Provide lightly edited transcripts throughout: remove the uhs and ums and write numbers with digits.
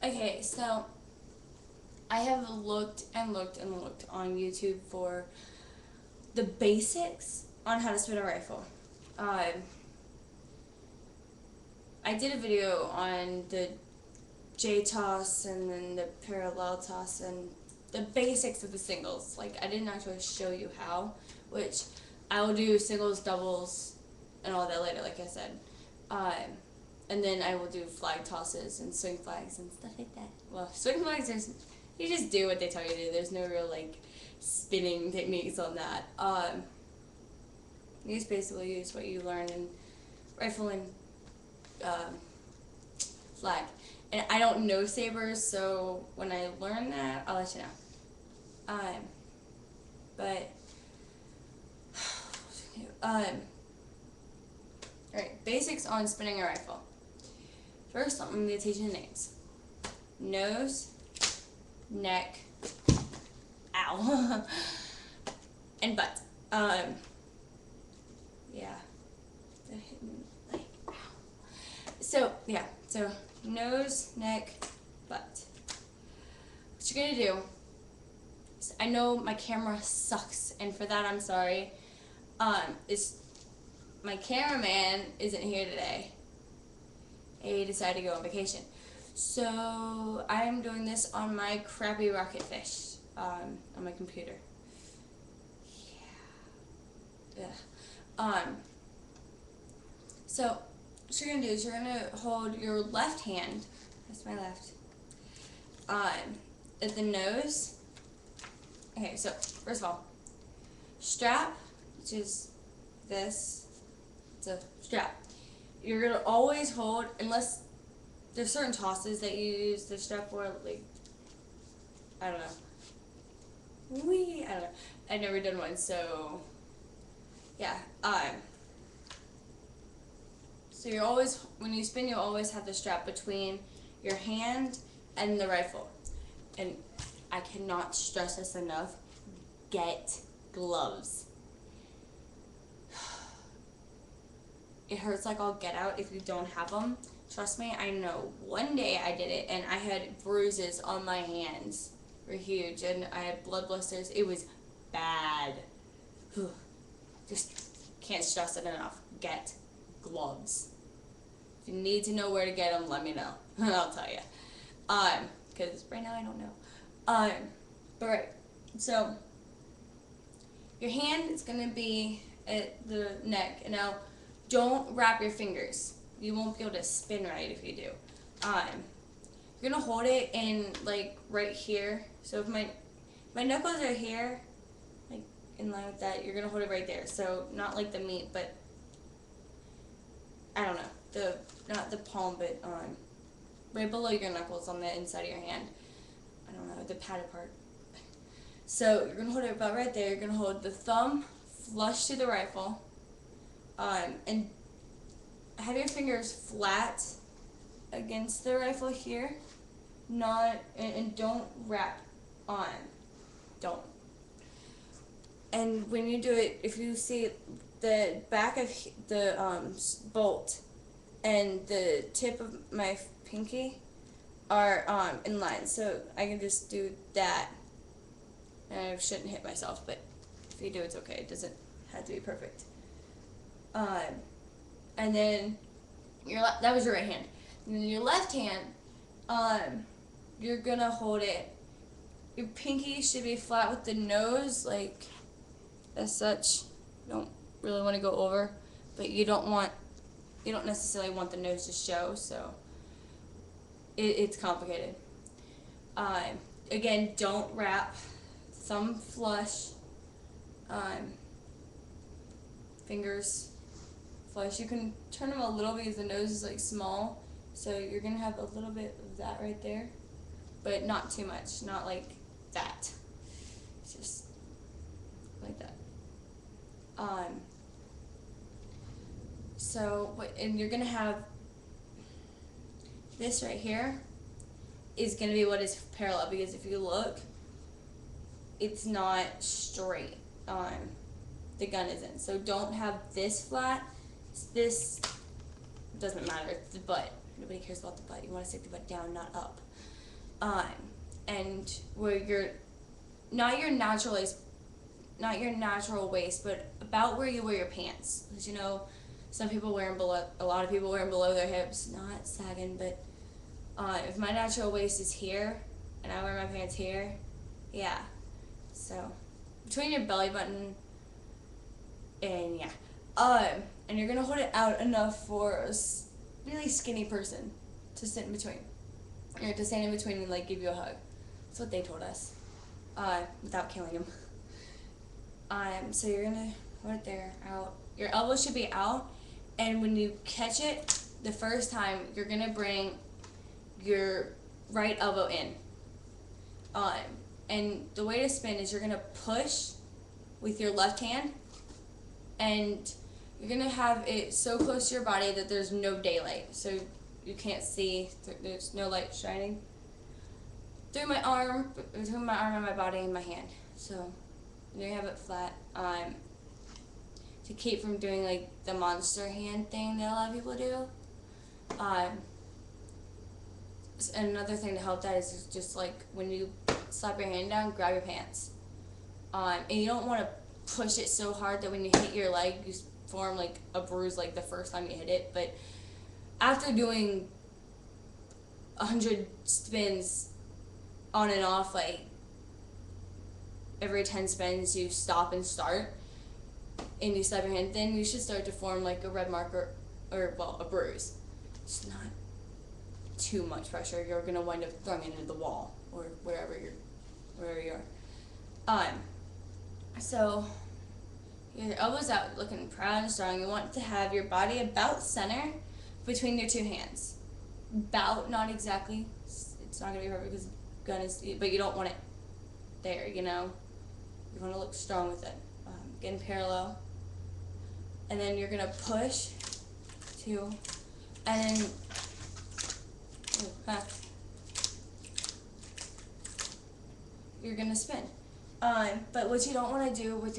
Okay, so I have looked and looked and looked on YouTube for the basics on how to spin a rifle. I did a video on the J toss and then the parallel toss and the basics of the singles. Like, I didn't actually show you how, which I will do singles, doubles, and all that later, like I said. And then I will do flag tosses and swing flags and stuff like that. Well, swing flags, you just do what they tell you to do. There's no real, like, spinning techniques on that. You just basically use what you learn in rifle and flag. And I don't know sabers, so when I learn that, I'll let you know. But alright, basics on spinning a rifle. First, I'm going to teach you the names. Nose, neck, ow, and butt. Yeah. Like, ow. So nose, neck, butt. What you're going to do is, I know my camera sucks, and for that I'm sorry. Is my cameraman isn't here today. He decided to go on vacation. So I'm doing this on my crappy rocket fish on my computer. Yeah. So what you're gonna do is you're gonna hold your left hand. That's my left. At the nose. Okay. So first of all, strap, which is this. It's a strap. You're gonna always hold, unless there's certain tosses that you use the strap for, like, I don't know. I don't know. I've never done one, so yeah. So you're always, when you spin, you always have the strap between your hand and the rifle. And I cannot stress this enough. Get gloves. It hurts like all get out if you don't have them. Trust me, I know. One day I did it, and I had bruises on my hands. They were huge, and I had blood blisters. It was bad. Just can't stress it enough. Get gloves. If you need to know where to get them, let me know. I'll tell you. Because right now I don't know. But right. So, your hand is going to be at the neck. And now, don't wrap your fingers. You won't be able to spin right if you do. You're gonna hold it in, like, right here. So if my knuckles are here, like in line with that, you're gonna hold it right there. So not like the meat, but I don't know, not the palm, but right below your knuckles on the inside of your hand. I don't know, the padded part. So you're gonna hold it about right there. You're gonna hold the thumb flush to the rifle. And have your fingers flat against the rifle here, and don't wrap on, don't. And when you do it, if you see the back of the bolt and the tip of my pinky are in line, so I can just do that, and I shouldn't hit myself, but if you do, it's okay. It doesn't have to be perfect. And then that was your right hand. And then your left hand, you're gonna hold it. Your pinky should be flat with the nose, like as such. You don't really want to go over, but you don't necessarily want the nose to show, so it's complicated. Again, don't wrap. Thumb flush. Fingers flush. You can turn them a little because the nose is like small, so you're gonna have a little bit of that right there, but not too much, not like that. It's just like that. And you're gonna have this right here is gonna be what is parallel, because if you look, it's not straight. The gun isn't. So don't have this flat. This doesn't matter. It's the butt. Nobody cares about the butt. You want to stick the butt down, not up. um, and where you're not your natural waist, not your natural waist, but about where you wear your pants. Because some people wear them below. A lot of people wear them below their hips, not sagging. But if my natural waist is here, and I wear my pants here, yeah. So between your belly button and yeah, and you're gonna hold it out enough for a really skinny person to sit in between, or to stand in between and like give you a hug. That's what they told us, without killing them. So you're gonna hold it there, out. Your elbow should be out, and when you catch it the first time, you're gonna bring your right elbow in. And the way to spin is you're gonna push with your left hand, and you're gonna have it so close to your body that there's no daylight, so you can't see. There's no light shining through my arm, between my arm and my body and my hand. So you have it flat, to keep from doing like the monster hand thing that a lot of people do. And another thing to help that is just like when you slap your hand down, grab your pants. And you don't want to push it so hard that when you hit your leg, you form like a bruise like the first time you hit it. But after doing 100 spins on and off, like every 10 spins you stop and start, and you slap your hand, then you should start to form like a red mark or a bruise. It's not too much pressure. You're gonna wind up throwing it into the wall or wherever you are. So your elbows out, looking proud and strong. You want to have your body about center between your two hands. About, not exactly. It's not gonna be perfect because gun is, but you don't want it there. You want to look strong with it. Getting parallel, and then you're gonna push two, and then you're gonna spin. But what you don't want to do with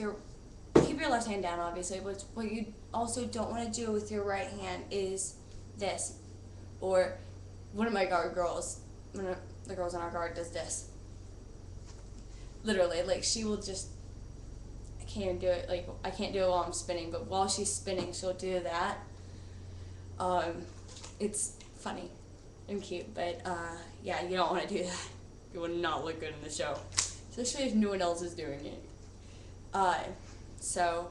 keep your left hand down, obviously, but what you also don't want to do with your right hand is this. Or one of my guard girls, one of the girls in our guard does this. Literally, like she will just, I can't even do it, like I can't do it while I'm spinning, but while she's spinning, she'll do that. It's funny and cute, but yeah, you don't want to do that. It would not look good in the show, especially if no one else is doing it. So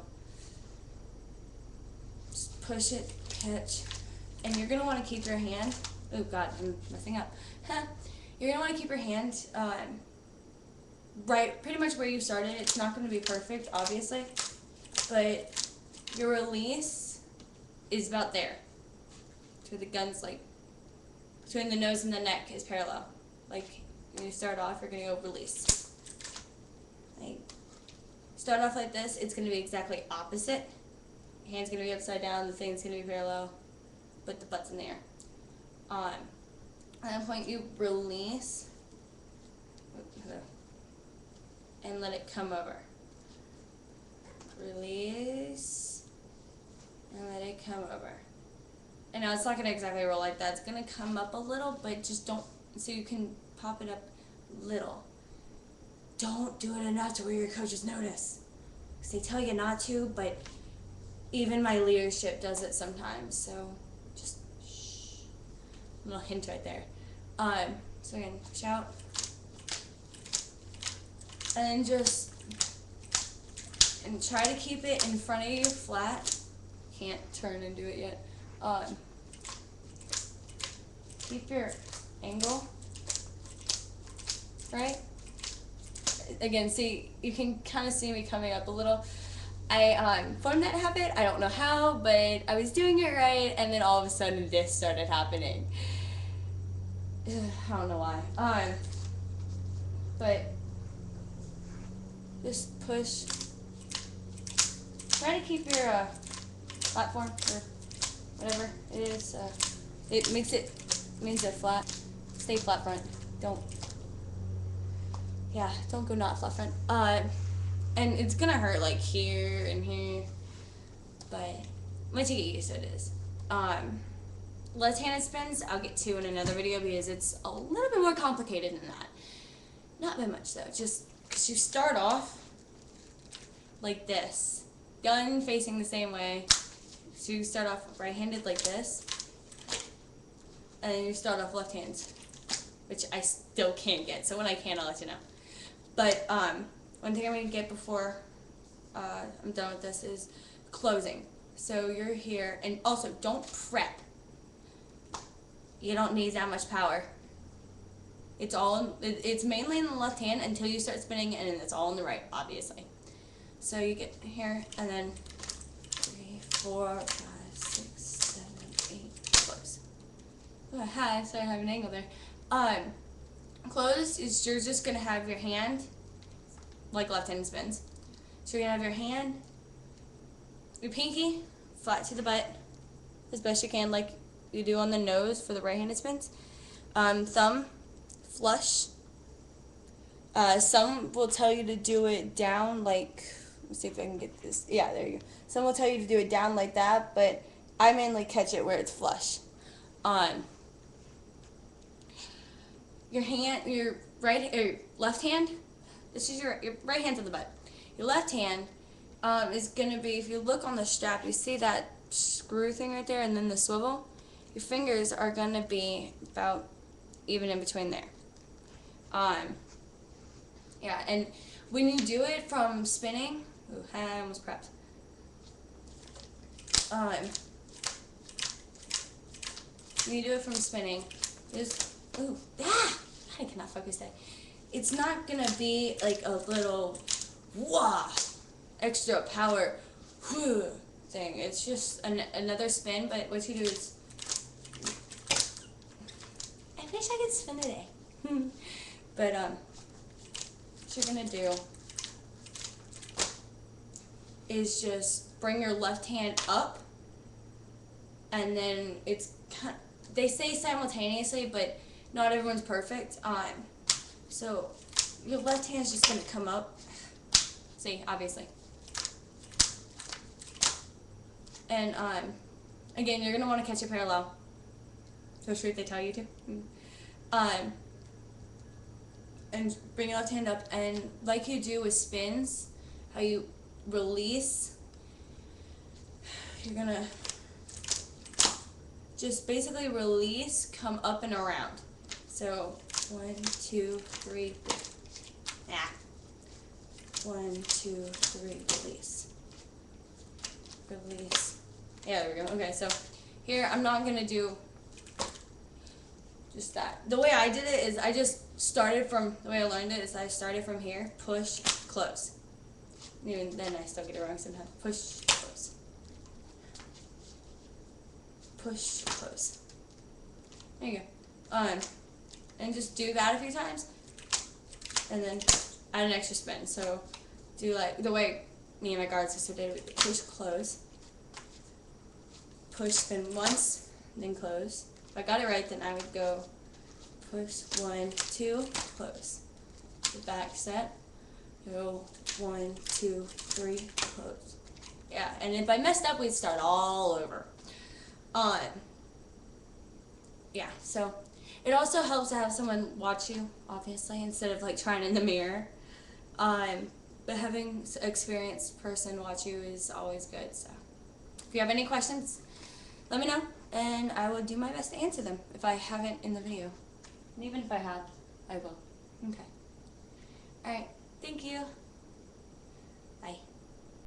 just push it, catch, and you're gonna want to keep your hand. Oh God, I'm messing up. You're gonna want to keep your hand right, pretty much where you started. It's not gonna be perfect, obviously, but your release is about there. So the gun's like between the nose and the neck is parallel. Like when you start off, you're gonna go release. Like start off like this, it's gonna be exactly opposite. Your hand's gonna be upside down, the thing's gonna be parallel, but the butt's in the air. At that point, you release and let it come over. Release and let it come over. And now it's not gonna exactly roll like that. It's gonna come up a little, but just don't, so you can pop it up little. Don't do it enough to where your coaches notice. Because they tell you not to, but even my leadership does it sometimes. So just shh. A little hint right there. So again, push out. And just, and try to keep it in front of you flat. Can't turn and do it yet. Keep your angle, right? Again, see, you can kind of see me coming up a little. I formed that habit, I don't know how, but I was doing it right, and then all of a sudden this started happening. I don't know why. But just push. Try to keep your platform or whatever it is. It means they're flat. Stay flat front. Don't go not flat front. And it's gonna hurt like here and here, but once you get used to it, it is. left-handed spins, I'll get to in another video because it's a little bit more complicated than that. Not that much though, just because you start off like this, gun facing the same way. So you start off right-handed like this, and then you start off left-handed, which I still can't get. So when I can, I'll let you know. But one thing I'm going to get before I'm done with this is closing. So you're here, and also don't prep. You don't need that much power. It's mainly in the left hand until you start spinning, and then it's all in the right, obviously. So you get here, and then 3, 4, 5, 6, 7, 8, close. Oh, hi, sorry, I have an angle there. Close is you're just gonna have your hand like left-handed spins. So you're gonna have your hand, your pinky flat to the butt as best you can, like you do on the nose for the right-handed spins. Thumb flush. Some will tell you to do it down like, let's see if I can get this. Yeah, there you go. Some will tell you to do it down like that, but I mainly catch it where it's flush. Your hand, your left hand. This is your right hand to the butt. Your left hand is gonna be, if you look on the strap, you see that screw thing right there, and then the swivel. Your fingers are gonna be about even in between there. Yeah, and when you do it from spinning, ooh, I almost prepped. When you do it from spinning, just, ooh, I cannot focus that. It's not gonna be like a little, wah, extra power, whew, thing. It's just another spin, but what you do is, I wish I could spin today. But, what you're gonna do is just bring your left hand up, and then it's kind of, they say simultaneously, but not everyone's perfect. So your left hand's just gonna come up. See, obviously. And again, you're gonna want to catch it parallel. So sure if they tell you to. And bring your left hand up, and like you do with spins, how you release, you're gonna just basically release, come up and around. So 1, 2, 3, yeah. 1, 2, 3, release. Release. Yeah, there we go. Okay, so here I'm not gonna do just that. The way I did it is I just started from, the way I learned it is I started from here, push, close. Even then I still get it wrong sometimes. Push, close. Push, close. There you go. And just do that a few times, and then add an extra spin. So do like the way me and my guard sister did it, push, close. Push, spin once, then close. If I got it right, then I would go push, 1, 2, close. The back set, go 1, 2, 3, close. Yeah, and if I messed up, we'd start all over. Yeah, so it also helps to have someone watch you, obviously, instead of like trying in the mirror. But having an experienced person watch you is always good. So if you have any questions, let me know, and I will do my best to answer them if I haven't in the video. And even if I have, I will. Okay. Alright, thank you.